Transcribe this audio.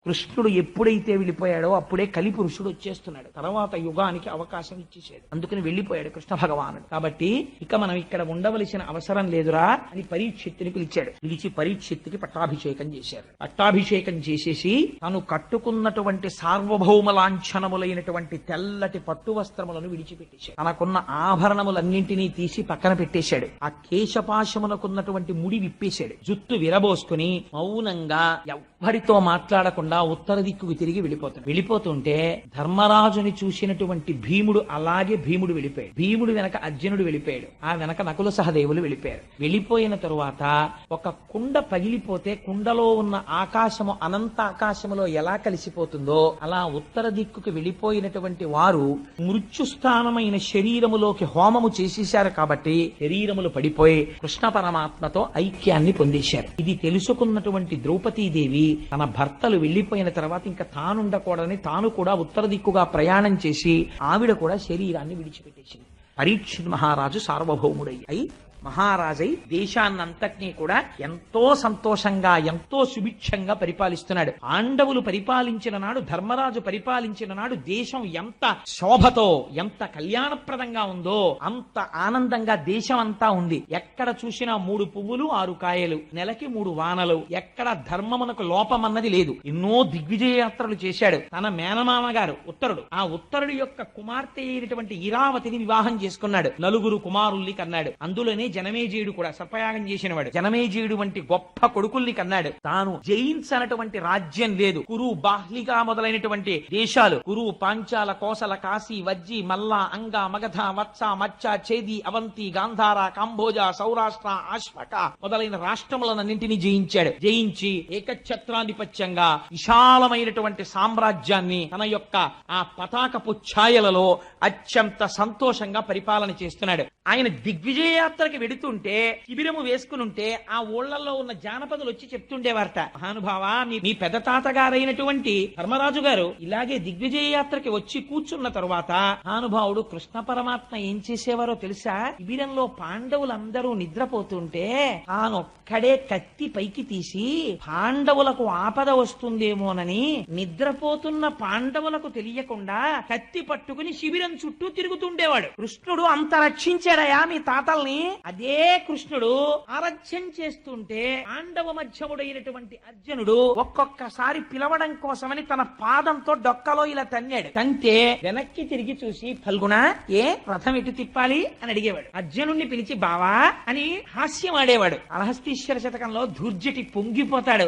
కృష్ణుడు ఎప్పుడైతే వెళ్ళిపోయాడో అప్పుడే కలిపురుషుడు వచ్చేస్తున్నాడు. తర్వాత యుగానికి అవకాశం ఇచ్చేసాడు. అందుకని వెళ్ళిపోయాడు కృష్ణ భగవానుడు. కాబట్టి ఇక మనం ఇక్కడ ఉండవలసిన అవసరం లేదురా అని పరీక్షిత్తుని పిలిచాడు. పిలిచి పరీక్షిత్తుకి పట్టాభిషేకం చేశారు. పట్టాభిషేకం చేసేసి తాను కట్టుకున్నటువంటి సార్వభౌమ లాంఛనములైనటువంటి తెల్లటి పట్టు వస్త్రములను విడిచిపెట్టేశాడు. తనకున్న ఆభరణములన్నింటినీ తీసి పక్కన పెట్టేశాడు. ఆ కేశపాశమునకున్నటువంటి ముడి విప్పేశాడు. జుత్తు విరబోసుకుని మౌనంగా ఎవ్వరితో మాట్లాడకుండా ఉత్తర దిక్కుకు తిరిగి వెళ్ళిపోతుంటే ధర్మరాజుని చూసినటువంటి భీముడు అలాగే భీముడు వెళ్ళిపోయాడు. భీముడు వెనక అర్జునుడు వెళ్ళిపోయాడు. ఆ వెనక నకుల సహదేవులు వెళ్ళిపోయారు. వెళ్ళిపోయిన తరువాత ఒక కుండ పగిలిపోతే కుండలో ఉన్న ఆకాశము అనంత ఆకాశములో ఎలా కలిసిపోతుందో అలా ఉత్తర దిక్కుకు వెళ్ళిపోయినటువంటి వారు మృత్యుస్థానమైన శరీరములోకి హోమము చేసేశారు. కాబట్టి శరీరములు పడిపోయి కృష్ణ పరమాత్మతో ఐక్యాన్ని పొందేశారు. ఇది తెలుసుకున్నటువంటి ద్రౌపదీదేవి తన భర్తలు వెళ్లిపోయిన తర్వాత ఇంకా తానుండకూడదని తాను కూడా ఉత్తర దిక్కుగా ప్రయాణం చేసి ఆవిడ కూడా శరీరాన్ని విడిచిపెట్టేసింది. పరీక్షిత్ మహారాజు సార్వభౌముడై మహారాజై దేశాన్నంతటినీ కూడా ఎంతో సంతోషంగా ఎంతో సుభిక్షంగా పరిపాలిస్తున్నాడు. పాండవులు పరిపాలించిన నాడు, ధర్మరాజు పరిపాలించిన నాడు దేశం ఎంత శోభతో ఎంత కళ్యాణప్రదంగా ఉందో అంత ఆనందంగా దేశం అంతా ఉంది. ఎక్కడ చూసినా 3 పువ్వులు 6 కాయలు, నెలకి 3 వానలు, ఎక్కడ ధర్మమునకు లోపమన్నది లేదు. ఎన్నో దిగ్విజయ యాత్రలు చేశాడు. తన మేనమామ గారు ఉత్తరుడు, ఆ ఉత్తరుడు యొక్క కుమార్తె అయినటువంటి ఇరావతిని వివాహం చేసుకున్నాడు. 4 కుమారుల్ని కన్నాడు. అందులోనే జనమేజయుడు కూడా సర్పయాగం చేసినవాడు. జనమేజయుడు వంటి గొప్ప కొడుకుల్ని కన్నాడు. తాను జయించనటువంటి రాజ్యం లేదు. కురు, బాహ్లిగా మొదలైనటువంటి దేశాలు, కురు, పాంచాల, కోసల, కాశీ, వజ్జి, మల్ల, అంగ, మగధ, వత్స, మచ్చ, చేది, అవంతి, గాంధార, కాంబోజ, సౌరాష్ట్ర, ఆశ్వక మొదలైన రాష్ట్రములన్నింటినీ జయించాడు. జయించి ఏకఛత్రాధిపత్యంగా విశాలమైనటువంటి సామ్రాజ్యాన్ని తన యొక్క ఆ పతాకపు ఛాయలలో అత్యంత సంతోషంగా పరిపాలన చేస్తున్నాడు. ఆయన దిగ్విజయయాత్రకి వెడుతుంటే శిబిరము వేసుకునుంటే ఆ ఊళ్లలో ఉన్న జానపదులు వచ్చి చెప్తుండేవారట, మహానుభావ మీ పెద్ద తాతగారైనటువంటి ధర్మరాజు గారు ఇలాగే దిగ్విజయ యాత్రకి వచ్చి కూర్చున్న తరువాత మహానుభావుడు కృష్ణ పరమాత్మ ఏం చేసేవారో తెలుసా? శిబిరంలో పాండవులందరూ నిద్రపోతుంటే తానొక్కడే కత్తి పైకి తీసి పాండవులకు ఆపద వస్తుందేమోనని నిద్రపోతున్న పాండవులకు తెలియకుండా కత్తి పట్టుకుని శిబిరం చుట్టూ తిరుగుతుండేవాడు. కృష్ణుడు అంత రక్షించాడయా మీ తాతల్ని. అదే కృష్ణుడు ఆరాధ్యం చేస్తుంటే పాండవ మధ్యముడైనటువంటి అర్జునుడు ఒక్కొక్కసారి పిలవడం కోసమని తన పాదంతో డొక్కలో ఇలా తన్నాడు. తంతే వెనక్కి తిరిగి చూసి, ఫల్గుణ ఏ రథం ఎటు తిప్పాలి అని అడిగేవాడు. అర్జునుడిని పిలిచి బావా అని హాస్యం ఆడేవాడు. అలహస్తీశ్వర శతకంలో ధూర్జటి పొంగిపోతాడు.